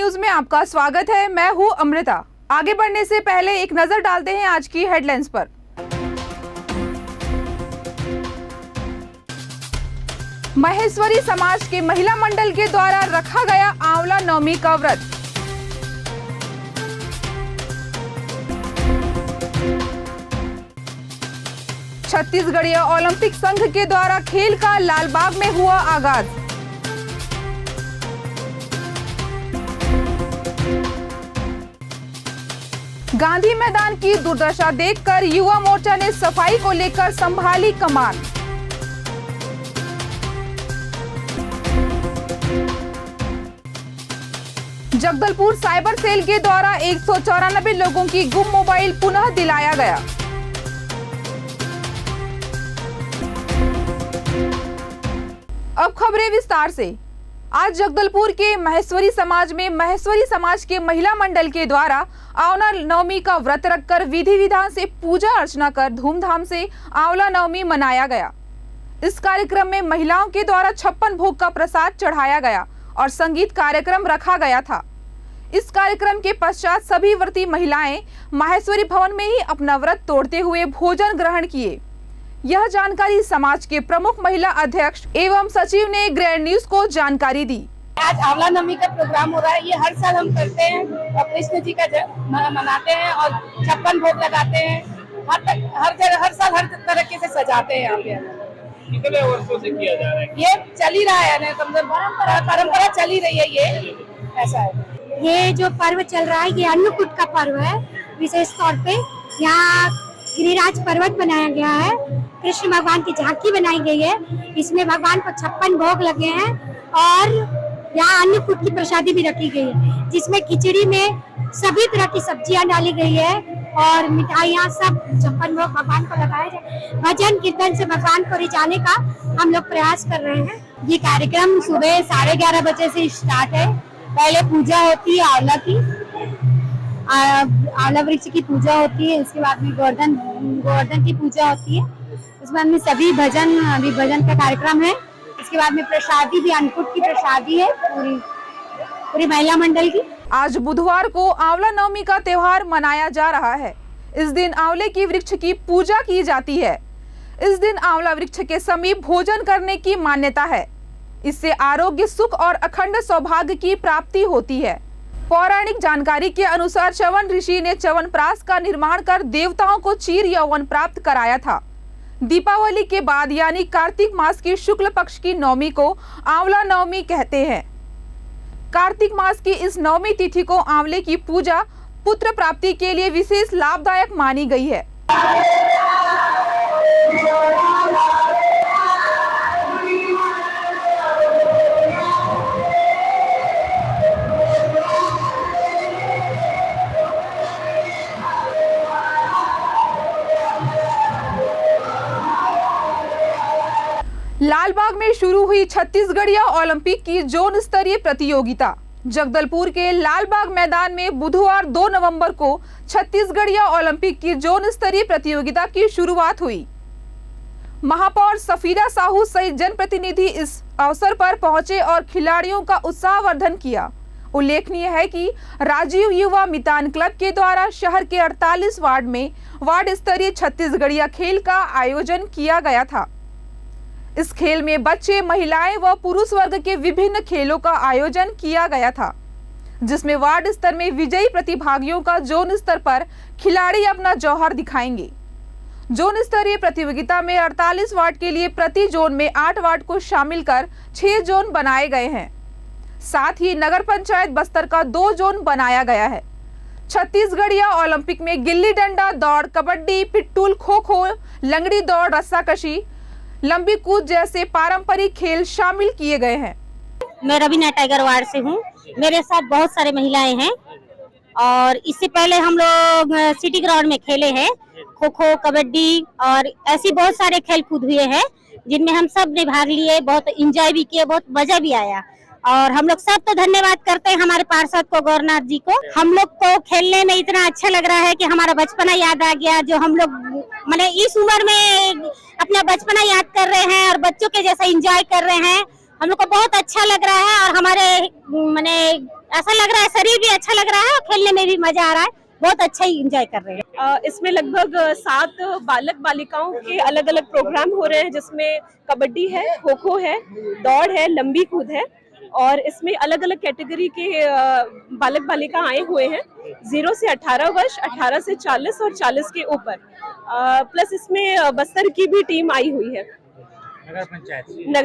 News में आपका स्वागत है। मैं हूं अमृता। आगे बढ़ने से पहले एक नजर डालते हैं आज की हेडलाइंस पर। महेश्वरी समाज के महिला मंडल के द्वारा रखा गया आंवला नवमी का व्रत। छत्तीसगढ़ीय ओलंपिक संघ के द्वारा खेल का लालबाग में हुआ आगाज। गांधी मैदान की दुर्दशा देखकर युवा मोर्चा ने सफाई को लेकर संभाली कमान। जगदलपुर साइबर सेल के द्वारा 194 लोगों की गुम मोबाइल पुनः दिलाया गया। अब खबरें विस्तार से। आज जगदलपुर के महेश्वरी समाज में महेश्वरी समाज के महिला मंडल के द्वारा आंवला नवमी का व्रत रखकर विधि विधान से पूजा अर्चना कर धूमधाम से आंवला नवमी मनाया गया। इस कार्यक्रम में महिलाओं के द्वारा 56 भोग का प्रसाद चढ़ाया गया और संगीत कार्यक्रम रखा गया था। इस कार्यक्रम के पश्चात सभी व्रती महिलाएं महेश्वरी भवन में ही अपना व्रत तोड़ते हुए भोजन ग्रहण किए। यह जानकारी समाज के प्रमुख महिला अध्यक्ष एवं सचिव ने ग्रैंड न्यूज को जानकारी दी। आज आंवला नवमी का प्रोग्राम हो रहा है। ये हर साल हम करते हैं और कृष्ण जी का मनाते हैं और 56 भोग लगाते हैं। हर साल हर तरीके से सजाते हैं। यहाँ पे कितने वर्षों से किया जा रहा है? ये चल ही रहा है, परंपरा चल ही रही है। ये ऐसा है। ये जो पर्व चल रहा है ये अन्नकूट का पर्व है। विशेष तौर पे यहाँ गिरिराज पर्वत बनाया गया है। कृष्ण भगवान की झांकी बनाई गई है। इसमें भगवान को 56 भोग लगे हैं और यहाँ अन्नकूट की प्रसादी भी रखी गई है, जिसमें खिचड़ी में सभी तरह की सब्जियां डाली गई है और मिठाइयाँ सब 56 भोग भगवान को लगाए जाए। भजन कीर्तन से भगवान को रिझाने का हम लोग प्रयास कर रहे हैं। ये कार्यक्रम सुबह 11:30 बजे से स्टार्ट है। पहले पूजा होती है आंवला की, आंवला वृक्ष की पूजा होती है। उसके बाद में गोवर्धन की पूजा होती है। उसके बाद में सभी भजन का कार्यक्रम है। इसके बाद में प्रसादी भी, अन्नकूट की प्रसादी है पूरी महिला मंडल की। आज बुधवार को आंवला नवमी का त्योहार मनाया जा रहा है। इस दिन आंवले की वृक्ष की पूजा की जाती है। इस दिन आंवला वृक्ष के समीप भोजन करने की मान्यता है। इससे आरोग्य, सुख और अखंड सौभाग्य की प्राप्ति होती है। पौराणिक जानकारी के अनुसार च्यवन ऋषि ने च्यवनप्राश का निर्माण कर देवताओं को चीर यौवन प्राप्त कराया था। दीपावली के बाद यानी कार्तिक मास की शुक्ल पक्ष की नवमी को आंवला नवमी कहते हैं। कार्तिक मास की इस नवमी तिथि को आंवले की पूजा पुत्र प्राप्ति के लिए विशेष लाभदायक मानी गई है। लालबाग में शुरू हुई छत्तीसगढ़ीय ओलंपिक की जोन स्तरीय प्रतियोगिता। जगदलपुर के लालबाग मैदान में बुधवार 2 नवंबर को छत्तीसगढ़ीय ओलंपिक की जोन स्तरीय प्रतियोगिता की शुरुआत हुई। महापौर सफीरा साहू सहित जनप्रतिनिधि इस अवसर पर पहुंचे और खिलाड़ियों का उत्साहवर्धन किया। उल्लेखनीय है कि राजीव युवा मितान क्लब के द्वारा शहर के 48 वार्ड में वार्ड स्तरीय छत्तीसगढ़ीय खेल का आयोजन किया गया था। इस खेल में बच्चे, महिलाएं व पुरुष वर्ग के विभिन्न खेलों का आयोजन किया गया था, जिसमें वार्ड स्तर में विजयी प्रतिभागियों का जोन स्तर पर खिलाड़ी अपना जौहर दिखाएंगे। जोन स्तरीय प्रतियोगिता में 48 वार्ड के लिए प्रति जोन में 8 वार्ड को शामिल कर 6 जोन बनाए गए हैं। साथ ही नगर पंचायत बस्तर का 2 जोन बनाया गया है। छत्तीसगढ़ीय ओलंपिक में गिल्ली डंडा, दौड़, कबड्डी, पिट्टूल, खो खो, लंगड़ी दौड़, रस्साकशी, लंबी कूद जैसे पारंपरिक खेल शामिल किए गए हैं। मैं रवीना टाइगर वार्ड से हूँ। मेरे साथ बहुत सारे महिलाएं हैं और इससे पहले हम लोग सिटी ग्राउंड में खेले हैं। खो खो, कबड्डी और ऐसी बहुत सारे खेल कूद हुए हैं जिनमें हम सब ने भाग लिए, बहुत एंजॉय भी किए, बहुत मजा भी आया। और हम लोग सब तो धन्यवाद करते हैं हमारे पार्षद को, गौरनाथ जी को। हम लोग को खेलने में इतना अच्छा लग रहा है कि हमारा बचपना याद आ गया, जो हम लोग मैंने इस उम्र में अपना बचपना याद कर रहे हैं और बच्चों के जैसा एंजॉय कर रहे हैं। हम लोग को बहुत अच्छा लग रहा है और हमारे मैंने ऐसा लग रहा है शरीर भी अच्छा लग रहा है और खेलने में भी मजा आ रहा है, बहुत अच्छा ही एंजॉय कर रहे हैं। इसमें लगभग 7 बालक बालिकाओं के अलग अलग प्रोग्राम हो रहे हैं, जिसमें कबड्डी है, खो खो है, दौड़ है, लंबी कूद है, और इसमें अलग अलग कैटेगरी के बालक बालिका आए हुए हैं, 0 से 18 वर्ष, 18 से 40 और 40 के ऊपर। प्लस इसमें बस्तर की भी टीम आई हुई है, नगर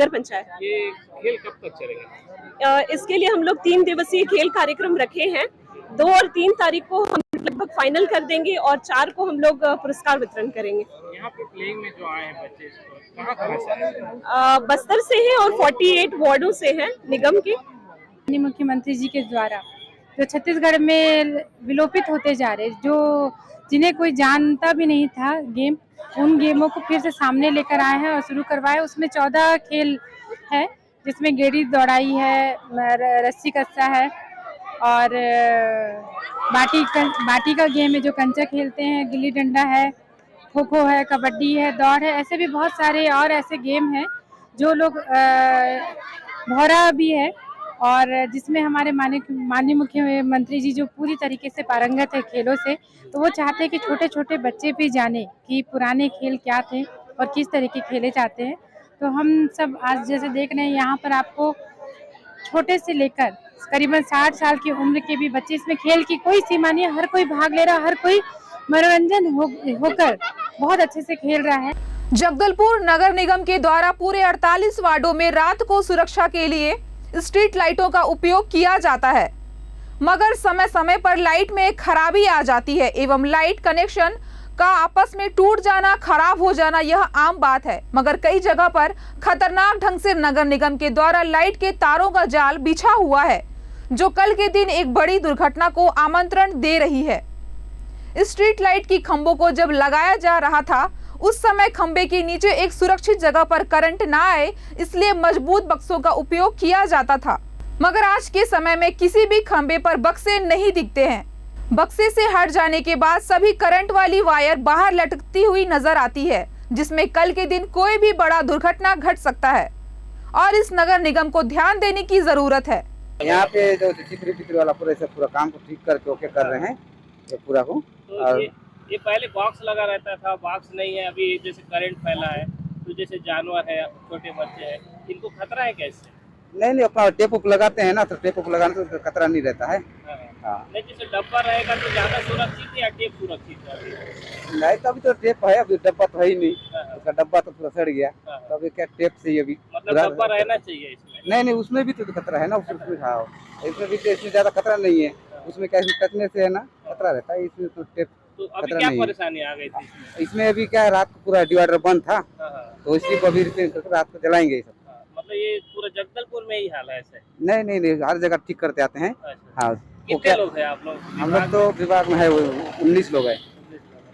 पंचायत। ये खेल कब तक चलेगा? इसके लिए हम लोग 3 दिवसीय खेल कार्यक्रम रखे हैं। 2 और 3 तारीख को हम लगभग फाइनल कर देंगे और 4 को हम लोग पुरस्कार वितरण करेंगे। यहाँ पे प्लेइंग में जो आए हैं बच्चे कहाँ से आए हैं? बस्तर से हैं और 48 वार्डों से हैं निगम के। माननीय मुख्यमंत्री जी के द्वारा जो छत्तीसगढ़ में विलोपित होते जा रहे, जो जिन्हें कोई जानता भी नहीं था गेम, उन गेमों को फिर से सामने लेकर आए हैं और शुरू करवाए। उसमें 14 खेल है, जिसमें गेड़ी दौड़ाई है, रस्सी कस्सा है और बाटी का गेम है जो कंचा खेलते हैं, गिल्ली डंडा है, खो खो है, कबड्डी है, दौड़ है। ऐसे भी बहुत सारे और ऐसे गेम हैं जो लोग भौरा भी है, और जिसमें हमारे माननीय मुख्यमंत्री जी जो पूरी तरीके से पारंगत है खेलों से, तो वो चाहते हैं कि छोटे छोटे बच्चे भी जाने कि पुराने खेल क्या थे और किस तरह के खेले जाते हैं। तो हम सब आज जैसे देख रहे हैं यहाँ पर आपको छोटे से लेकर करीबन 60 साल की उम्र के भी बच्चे, इसमें खेल की कोई सीमा नहीं है, हर कोई भाग ले रहा है, हर कोई मनोरंजन होकर बहुत अच्छे से खेल रहा है। जगदलपुर नगर निगम के द्वारा पूरे 48 वार्डों में रात को सुरक्षा के लिए स्ट्रीट लाइटों का उपयोग किया जाता है, मगर समय समय पर लाइट में खराबी आ जाती है एवं लाइट कनेक्शन का आपस में टूट जाना, खराब हो जाना यह आम बात है। मगर कई जगह पर खतरनाक ढंग से नगर निगम के द्वारा लाइट के तारों का जाल बिछा हुआ है, जो कल के दिन एक बड़ी दुर्घटना को आमंत्रण दे रही है। स्ट्रीट लाइट की खंभों को जब लगाया जा रहा था, उस समय खंबे के नीचे एक सुरक्षित जगह पर करंट ना आए, इसलिए मजबूत बक्सों का उपयोग किया जाता था। मगर आज के समय में किसी भी खंबे पर बक्से नहीं दिखते हैं। बक्से से हट जाने के बाद सभी करंट वाली वायर बाहर लटकती हुई नजर आती है, जिसमें कल के दिन कोई भी बड़ा दुर्घटना घट सकता है और इस नगर निगम को ध्यान देने की जरूरत है। यहाँ पे जो चित्र वाला पूरा काम को ठीक करके ओके कर रहे हैं ये पूरा को। तो ये पहले बॉक्स लगा रहता था, बॉक्स नहीं है अभी, जैसे करंट फैला है तो जैसे जानवर है, छोटे बच्चे हैं, इनको खतरा है कैसे? नहीं, अपना टेप उप लगाते हैं ना, तो टेप उप लगाने से तो खतरा नहीं रहता है। हाँ। नहीं, जैसे डब्बा रहेगा तो ज्यादा सुरक्षित है या टेप सुरक्षित है? नहीं, तो अभी तो टेप है, अभी डब्बा तो है ही नहीं, उसका डब्बा तो पूरा सड़ गया, तो अभी क्या टेप से ही अभी मतलब डब्बा रहना चाहिए इसमें? नहीं, उसमें भी तो खतरा है ना, इसमें भी इसमें ज्यादा खतरा नहीं है, उसमें क्या टकने से है ना खतरा रहता है, इसमें तो टेप। तो अभी क्या परेशानी आ गई थी इसमें? अभी क्या रात को पूरा डिवाइडर बंद था, तो इसलिए अभी रात को जलाएंगे सब। मतलब ये पूरा जगदलपुर में ही हाल है ऐसे? नहीं, हर जगह ठीक करते आते हैं। हाँ, कितने लोग हैं आप लोग? हम लोग तो विभाग में है 19 लोग हैं,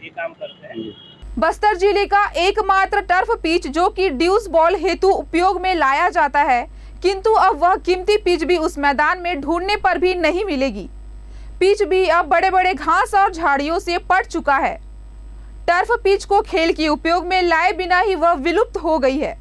ये काम करते हैं। बस्तर जिले का एकमात्र टर्फ पिच जो कि ड्यूस बॉल हेतु उपयोग में लाया जाता है, किंतु अब वह कीमती पिच भी उस मैदान में ढूंढने पर भी नहीं मिलेगी। पिच भी अब बड़े बड़े घास और झाड़ियों से पट चुका है। टर्फ पिच को खेल के उपयोग में लाए बिना ही वह विलुप्त हो गई है।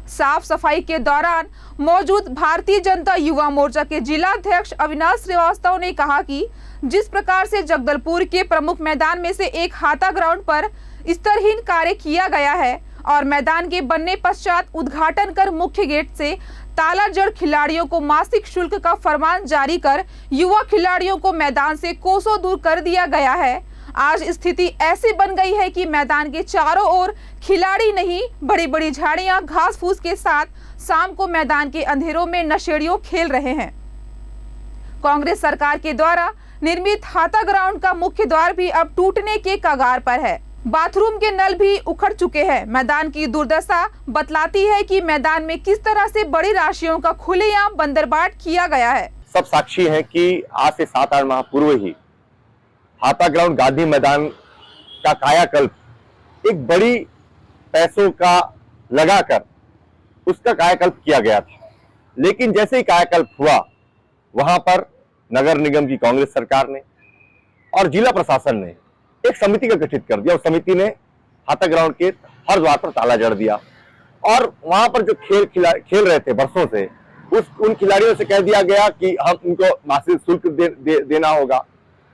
साफ सफाई के दौरान मौजूद भारतीय जनता युवा मोर्चा के जिला अध्यक्ष अविनाश श्रीवास्तव ने कहा कि जिस प्रकार से जगदलपुर के प्रमुख मैदान में से एक हाथा ग्राउंड पर स्तरहीन कार्य किया गया है और मैदान के बनने पश्चात उद्घाटन कर मुख्य गेट से ताला जड़ खिलाड़ियों को मासिक शुल्क का फरमान जारी कर युवा खिलाड़ियों को मैदान से कोसों दूर कर दिया गया है। आज स्थिति ऐसी बन गई है कि मैदान के चारों ओर खिलाड़ी नहीं, बड़ी बड़ी झाड़ियां घास फूस के साथ शाम को मैदान के अंधेरों में नशेड़ियों खेल रहे हैं। कांग्रेस सरकार के द्वारा निर्मित हाथा ग्राउंड का मुख्य द्वार भी अब टूटने के कगार पर है। बाथरूम के नल भी उखड़ चुके हैं। मैदान की दुर्दशा बतलाती है कि मैदान में किस तरह से बड़ी राशियों का खुलेआम बंदरबाट किया गया है। सब साक्षी हैं कि आज से 7-8 माह पूर्व ही हाथा ग्राउंड गांधी मैदान का कायाकल्प एक बड़ी पैसों का लगाकर उसका कायाकल्प किया गया था, लेकिन जैसे ही कायाकल्प हुआ वहां पर नगर निगम की कांग्रेस सरकार ने और जिला प्रशासन ने एक समिति का गठित कर दिया। उस समिति ने हाथा ग्राउंड के हर द्वार पर ताला जड़ दिया और वहां पर जो खेल रहे थे बरसों से, उन खिलाड़ियों से कह दिया गया कि हम उनको मासिक शुल्क देना होगा।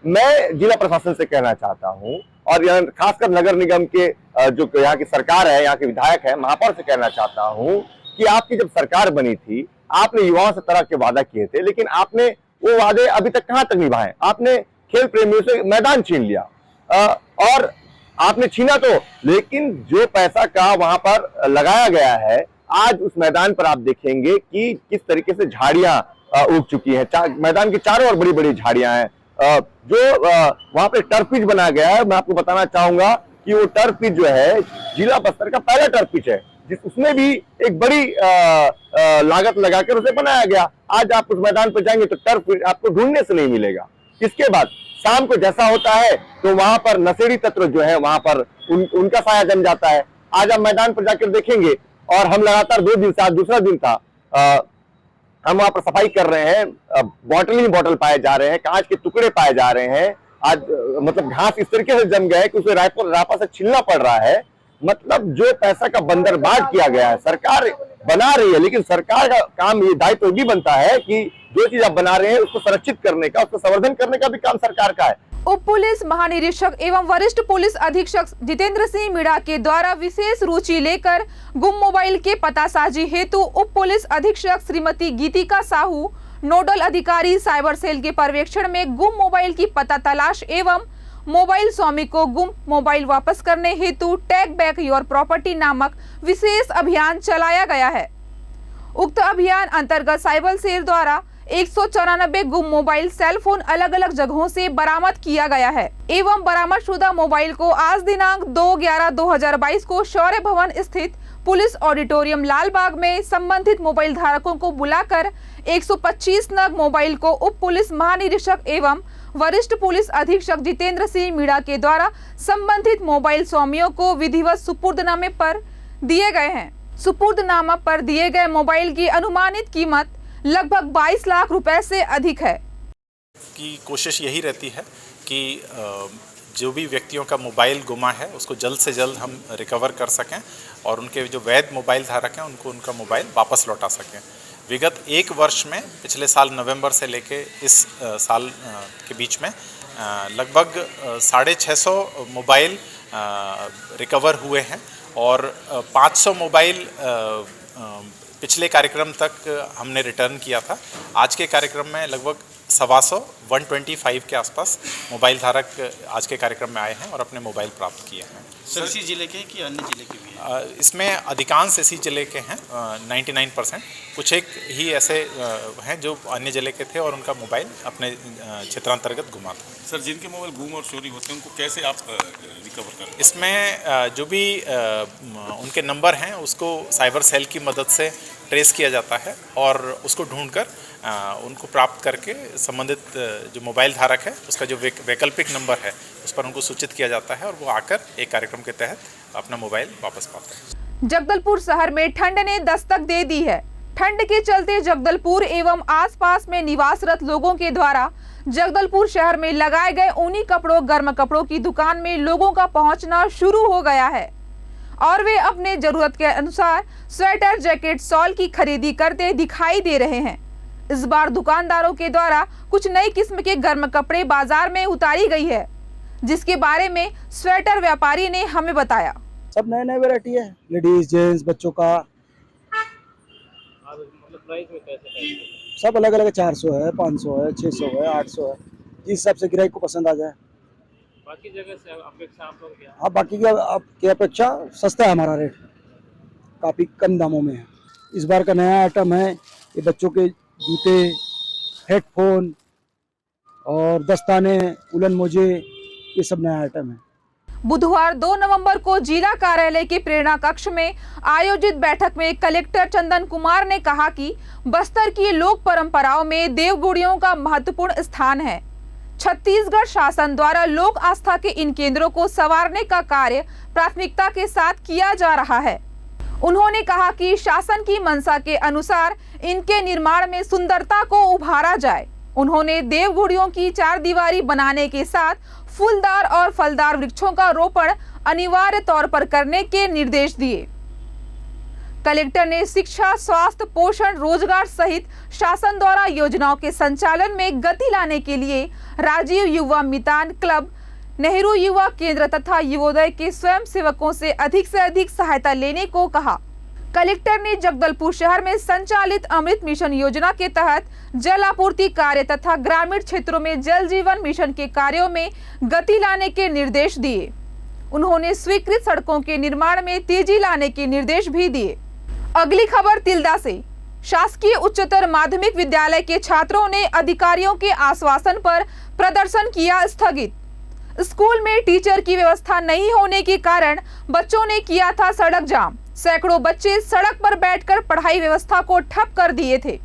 मैं जिला प्रशासन से कहना चाहता हूं और खासकर नगर निगम के जो यहाँ की सरकार है, यहाँ के विधायक है, महापौर से कहना चाहता हूं कि आपकी जब सरकार बनी थी, आपने युवाओं से तरह के वादा किए थे, लेकिन आपने वो वादे अभी तक कहां तक निभाए? आपने खेल प्रेमियों से मैदान छीन लिया और आपने छीना तो, लेकिन जो पैसा का वहां पर लगाया गया है, आज उस मैदान पर आप देखेंगे कि किस तरीके से झाड़ियां उग चुकी हैं। मैदान के चारों ओर बड़ी बड़ी झाड़ियां हैं। जो वहां पे टर्फ पिच बनाया गया है, मैं आपको बताना चाहूंगा कि वो टर्फ पिच जो है जिला बस्तर का पहला टर्फ पिच है, उसमें भी एक बड़ी लागत लगाकर उसे बनाया गया। आज आप उस मैदान पर जाएंगे तो टर्फ पिच आपको ढूंढने से नहीं मिलेगा। इसके बाद शाम को जैसा होता है तो वहां पर नशेड़ी तत्व जो है वहां पर उनका साया जम जाता है। आज आप मैदान पर जाकर देखेंगे, और हम लगातार 2 दिन से, आज दूसरा दिन था, हम वहां पर सफाई कर रहे हैं, बॉटल ही बॉटल पाए जा रहे हैं, कांच के टुकड़े पाए जा रहे हैं। आज मतलब घास इस तरीके से जम गया है कि उसे रापा से छीलना पड़ रहा है। मतलब जो पैसा का बंदरबाट किया गया है, सरकार बना रही है, लेकिन सरकार का काम, ये दायित्व भी बनता है कि जो चीज आप बना रहे हैं उसको संरक्षित करने का, उसको संवर्धन करने का भी काम सरकार का है। उप पुलिस महानिरीक्षक एवं वरिष्ठ पुलिस अधीक्षक जितेंद्र सिंह मीणा के द्वारा विशेष रुचि लेकर गुम मोबाइल के पतासाजी हेतु उप पुलिस अधीक्षक श्रीमती गीतिका साहू, नोडल अधिकारी साइबर सेल के पर्यवेक्षण में गुम मोबाइल की पता तलाश एवं मोबाइल स्वामी को गुम मोबाइल वापस करने हेतु टेक बैक योर प्रॉपर्टी नामक विशेष अभियान चलाया गया है। उक्त अभियान अंतर्गत साइबर सेल द्वारा 194 गुम मोबाइल सेल फोन अलग अलग जगहों से बरामद किया गया है एवं बरामदशुदा मोबाइल को आज दिनांक 2/11/2022 को शौर्य भवन स्थित पुलिस ऑडिटोरियम लालबाग में संबंधित मोबाइल धारकों को बुलाकर 125 नग मोबाइल को उप पुलिस महानिरीक्षक एवं वरिष्ठ पुलिस अधीक्षक जितेंद्र सिंह मीणा के द्वारा संबंधित मोबाइल स्वामियों को विधिवत सुपुर्दनामे पर दिए गए हैं। सुपुर्दनामा पर दिए गए मोबाइल की अनुमानित कीमत लगभग 22 लाख रुपए से अधिक है। की कोशिश यही रहती है कि जो भी व्यक्तियों का मोबाइल गुमा है उसको जल्द से जल्द हम रिकवर कर सकें और उनके जो वैध मोबाइल धारक हैं उनको उनका मोबाइल वापस लौटा सकें। विगत 1 वर्ष में पिछले साल नवंबर से लेके इस साल के बीच में लगभग 650 मोबाइल रिकवर हुए हैं और 500 मोबाइल पिछले कार्यक्रम तक हमने रिटर्न किया था। आज के कार्यक्रम में लगभग 125 के आसपास मोबाइल धारक आज के कार्यक्रम में आए हैं और अपने मोबाइल प्राप्त किए हैं। सर इसी जिले के कि अन्य जिले के भी हैं? इसमें अधिकांश इसी जिले के हैं, 99%। कुछ एक ही ऐसे हैं जो अन्य जिले के थे और उनका मोबाइल अपने क्षेत्रांतर्गत गुमा था। सर जिनके मोबाइल गुम और चोरी होते हैं उनको कैसे आप रिकवर करते हैं? इसमें जो भी उनके नंबर हैं उसको साइबर सेल की मदद से ट्रेस किया जाता है और उसको ढूंढकर उनको प्राप्त करके संबंधित जो मोबाइल धारक है उसका जो वैकल्पिक नंबर है उस पर उनको सूचित किया जाता है और वो आकर एक कार्यक्रम के तहत अपना मोबाइल वापस पाते हैं। जगदलपुर शहर में ठंड ने दस्तक दे दी है। ठंड के चलते जगदलपुर एवं आसपास में निवासरत लोगों के द्वारा जगदलपुर शहर में लगाए गए ऊनी कपड़ों, गर्म कपड़ों की दुकान में लोगों का पहुंचना शुरू हो गया है और वे अपने जरूरत के अनुसार स्वेटर, जैकेट, शॉल की खरीदी करते दिखाई दे रहे हैं। इस बार दुकानदारों के द्वारा कुछ नई किस्म के गर्म कपड़े बाजार में उतारी गई है, जिसके बारे में स्वेटर व्यापारी ने हमें बताया। सब नए नए वैरायटी है, लेडीज, जेंट्स, बच्चों का, मतलब प्राइस में कैसे? सब अलग अलग है। 400 है, 500 है, 600 है, 800 है, जिस हिसाब से ग्राहक को पसंद आ जाए। बाकी जगह से अपेक्षा आप लोग क्या? हाँ, बाकी की अपेक्षा सस्ता है हमारा रेट, काफ़ी कम दामों में है। इस बार का नया आइटम है ये बच्चों के जूते, हेडफोन और दस्ताने, उलन मोजे, ये सब नया आइटम है। बुधवार 2 नवंबर को जिला कार्यालय के प्रेरणा कक्ष में आयोजित बैठक में कलेक्टर चंदन कुमार ने कहा कि बस्तर की लोक परंपराओं में देवगुड़ियों का महत्वपूर्ण स्थान है। छत्तीसगढ़ शासन द्वारा लोक आस्था के इन केंद्रों को संवारने का कार्य प्राथमिकता के साथ किया जा रहा है। उन्होंने कहा कि शासन की मंशा के अनुसार इनके निर्माण में सुंदरता को उभारा जाए। उन्होंने देवगुड़ियों की 4 दीवारी बनाने के साथ फूलदार और फलदार वृक्षों का रोपण अनिवार्य तौर पर करने के निर्देश दिए। कलेक्टर ने शिक्षा, स्वास्थ्य, पोषण, रोजगार सहित शासन द्वारा योजनाओं के संचालन में गति लाने के लिए राजीव युवा मितान क्लब, नेहरू युवा केंद्र तथा युवोदय के स्वयं सेवकों से अधिक सहायता लेने को कहा। कलेक्टर ने जगदलपुर शहर में संचालित अमृत मिशन योजना के तहत जल आपूर्ति कार्य तथा ग्रामीण क्षेत्रों में जल जीवन मिशन के कार्यों में गति लाने के निर्देश दिए। उन्होंने स्वीकृत सड़कों के निर्माण में तेजी लाने के निर्देश भी दिए। अगली खबर तिल्दा से। शासकीय उच्चतर माध्यमिक विद्यालय के छात्रों ने अधिकारियों के आश्वासन पर प्रदर्शन किया स्थगित। स्कूल में टीचर की व्यवस्था नहीं होने के कारण बच्चों ने किया था सड़क जाम। सैकड़ों बच्चे सड़क पर बैठकर पढ़ाई व्यवस्था को ठप कर दिए थे।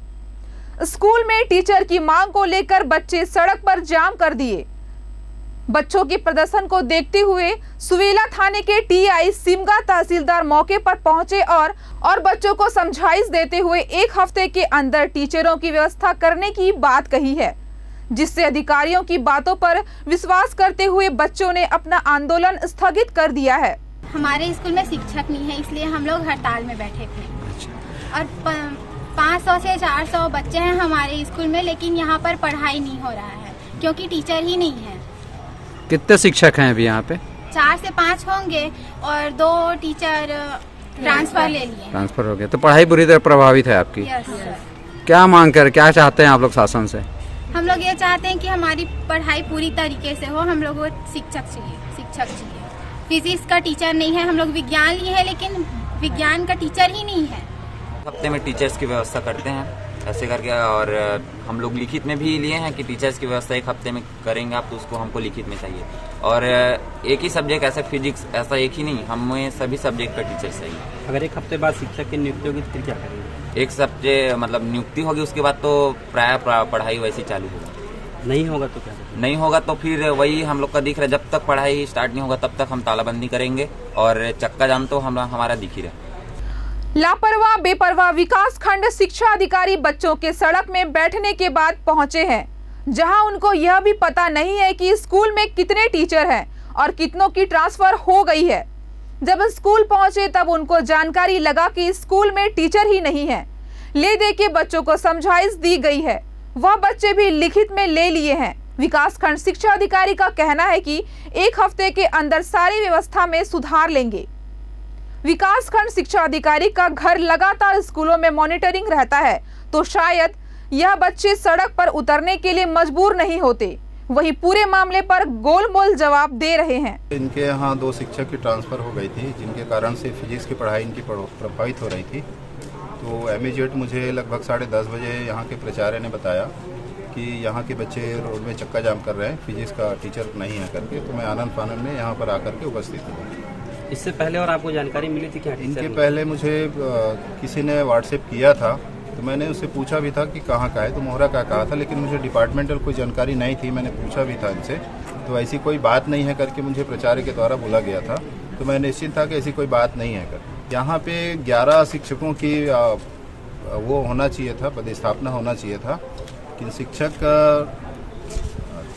स्कूल में टीचर की मांग को लेकर बच्चे सड़क पर जाम कर दिए। बच्चों के प्रदर्शन को देखते हुए सुवेला थाने के टीआई सिमगा तहसीलदार मौके पर पहुंचे और बच्चों को समझाइश देते हुए 1 हफ्ते के अंदर टीचरों की व्यवस्था करने की बात कही है, जिससे अधिकारियों की बातों पर विश्वास करते हुए बच्चों ने अपना आंदोलन स्थगित कर दिया है। हमारे स्कूल में शिक्षक नहीं है, इसलिए हम लोग हड़ताल में बैठे थे और 500 से 400 बच्चे हैं हमारे स्कूल में, लेकिन यहाँ पर पढ़ाई नहीं हो रहा है क्योंकि टीचर ही नहीं है। कितने शिक्षक हैं अभी यहाँ पे? 4 से 5 होंगे और 2 टीचर ट्रांसफर ले लिए। ट्रांसफर हो गया तो पढ़ाई बुरी तरह प्रभावित है आपकी। Yes sir. क्या मांग कर, क्या चाहते हैं आप लोग शासन से? हम लोग ये चाहते हैं कि हमारी पढ़ाई पूरी तरीके से हो। हम लोग को शिक्षक चाहिए। फिजिक्स का टीचर नहीं है, हम लोग विज्ञान लिए हैं लेकिन विज्ञान का टीचर ही नहीं है। हफ्ते में टीचर्स की व्यवस्था करते हैं ऐसे करके, और हम लोग लिखित में भी लिए हैं कि टीचर्स की व्यवस्था 1 हफ्ते में करेंगे आप, तो उसको हमको लिखित में चाहिए। और एक ही सब्जेक्ट ऐसा फिजिक्स ऐसा एक ही नहीं, हमें सभी सब्जेक्ट का टीचर चाहिए। अगर 1 हफ्ते बाद शिक्षक की नियुक्ति होगी तो फिर क्या करेंगे? एक सब्जेक्ट मतलब नियुक्ति होगी, उसके बाद तो प्राय पढ़ाई वैसी चालू होगा। नहीं होगा तो क्या करेंगे? नहीं होगा तो फिर वही हम लोग का दिख रहा है, जब तक पढ़ाई स्टार्ट नहीं होगा तब तक हम तालाबंदी करेंगे और चक्का जाम तो हमारा दिख ही रहा। लापरवाह बेपरवाह विकास खंड शिक्षा अधिकारी बच्चों के सड़क में बैठने के बाद पहुंचे हैं, जहां उनको यह भी पता नहीं है कि स्कूल में कितने टीचर हैं और कितनों की ट्रांसफर हो गई है। जब स्कूल पहुंचे तब उनको जानकारी लगा कि स्कूल में टीचर ही नहीं है। ले दे के बच्चों को समझाइश दी गई है, वह बच्चे भी लिखित में ले लिए हैं। विकास खंड शिक्षा अधिकारी का कहना है कि 1 हफ्ते के अंदर सारी व्यवस्था में सुधार लेंगे। विकास खंड शिक्षा अधिकारी का घर लगातार स्कूलों में मॉनिटरिंग रहता है, तो शायद यह बच्चे सड़क पर उतरने के लिए मजबूर नहीं होते। वही पूरे मामले पर गोलमोल जवाब दे रहे हैं। इनके यहाँ 2 शिक्षक की ट्रांसफर हो गई थी, जिनके कारण से फिजिक्स की पढ़ाई इनकी प्रभावित हो रही थी। तो इमीडिएट मुझे लगभग 10:30 बजे यहाँ के प्राचार्य ने बताया कि यहाँ के बच्चे रोड में चक्का जाम कर रहे हैं, फिजिक्स का टीचर नहीं है करके। तो मैं आनंद फानंद में यहाँ पर आकर के उपस्थित हूँ। इससे पहले और आपको जानकारी मिली थी क्या? इनके पहले मुझे किसी ने व्हाट्सएप किया था, तो मैंने उससे पूछा भी था कि कहाँ का है, तो मोहरा का कहा था, लेकिन मुझे डिपार्टमेंटल कोई जानकारी नहीं थी। मैंने पूछा भी था इनसे, तो ऐसी कोई बात नहीं है करके मुझे प्राचार्य के द्वारा बोला गया था। तो मैं निश्चित था कि ऐसी कोई बात नहीं है कर। यहाँ पे 11 शिक्षकों की वो होना चाहिए था, पदस्थापना होना चाहिए था, लेकिन शिक्षक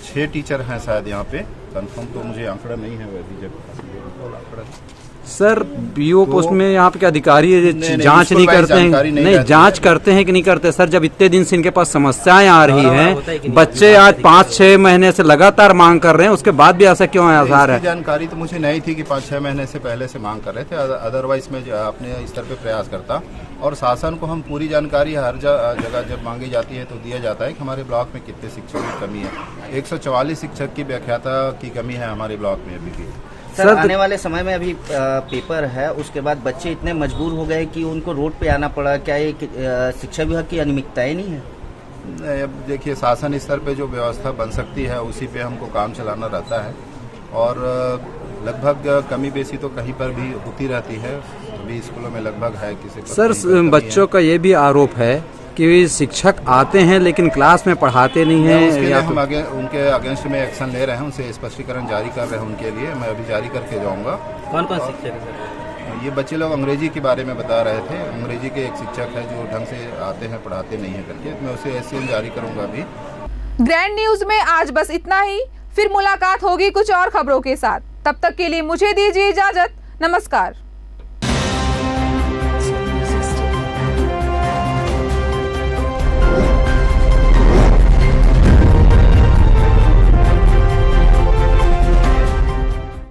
6 टीचर हैं शायद यहाँ पे। कंफर्म तो मुझे आंकड़ा नहीं है वैसे जब सर बीओ पोस्ट में यहाँ पे क्या अधिकारी जांच नहीं करते हैं? नहीं जांच करते हैं कि नहीं करते सर? जब इतने दिन से इनके पास समस्याएं आ रही हैं, बच्चे आज 5-6 महीने से लगातार मांग कर रहे हैं, उसके बाद भी ऐसा क्यों आसार है? जानकारी तो मुझे नहीं थी कि 5-6 महीने से पहले से मांग कर रहे थे। अदरवाइज मैं अपने स्तर पे प्रयास करता, और शासन को हम पूरी जानकारी हर जगह जब मांगी जाती है तो दिया जाता है कि हमारे ब्लॉक में कितने शिक्षकों की कमी है। 144 शिक्षक की व्याख्याता की कमी है हमारे ब्लॉक में अभी भी। सर आने वाले समय में अभी पेपर है, उसके बाद बच्चे इतने मजबूर हो गए कि उनको रोड पे आना पड़ा। क्या ये शिक्षा विभाग की अनियमितताएं नहीं है? अब देखिए, शासन स्तर पे जो व्यवस्था बन सकती है उसी पे हमको काम चलाना रहता है, और लगभग कमी बेसी तो कहीं पर भी होती रहती है। अभी स्कूलों में लगभग है किसी सर बच्चों का ये भी आरोप है कि शिक्षक आते हैं लेकिन क्लास में पढ़ाते नहीं हैं। उसके लिए हम उनके अगेंस्ट में एक्शन ले रहे हैं, उनसे स्पष्टीकरण जारी कर रहे हैं। उनके लिए मैं अभी जारी करके जाऊंगा। कौन कौन शिक्षक है सर? ये बच्चे लोग अंग्रेजी के बारे में बता रहे थे। अंग्रेजी के एक शिक्षक है जो ढंग से आते हैं पढ़ाते नहीं है करके, मैं उसे एससीएम जारी करूंगा अभी। ग्रैंड न्यूज में आज बस इतना ही, फिर मुलाकात होगी कुछ और खबरों के साथ। तब तक के लिए मुझे दीजिए इजाजत। नमस्कार।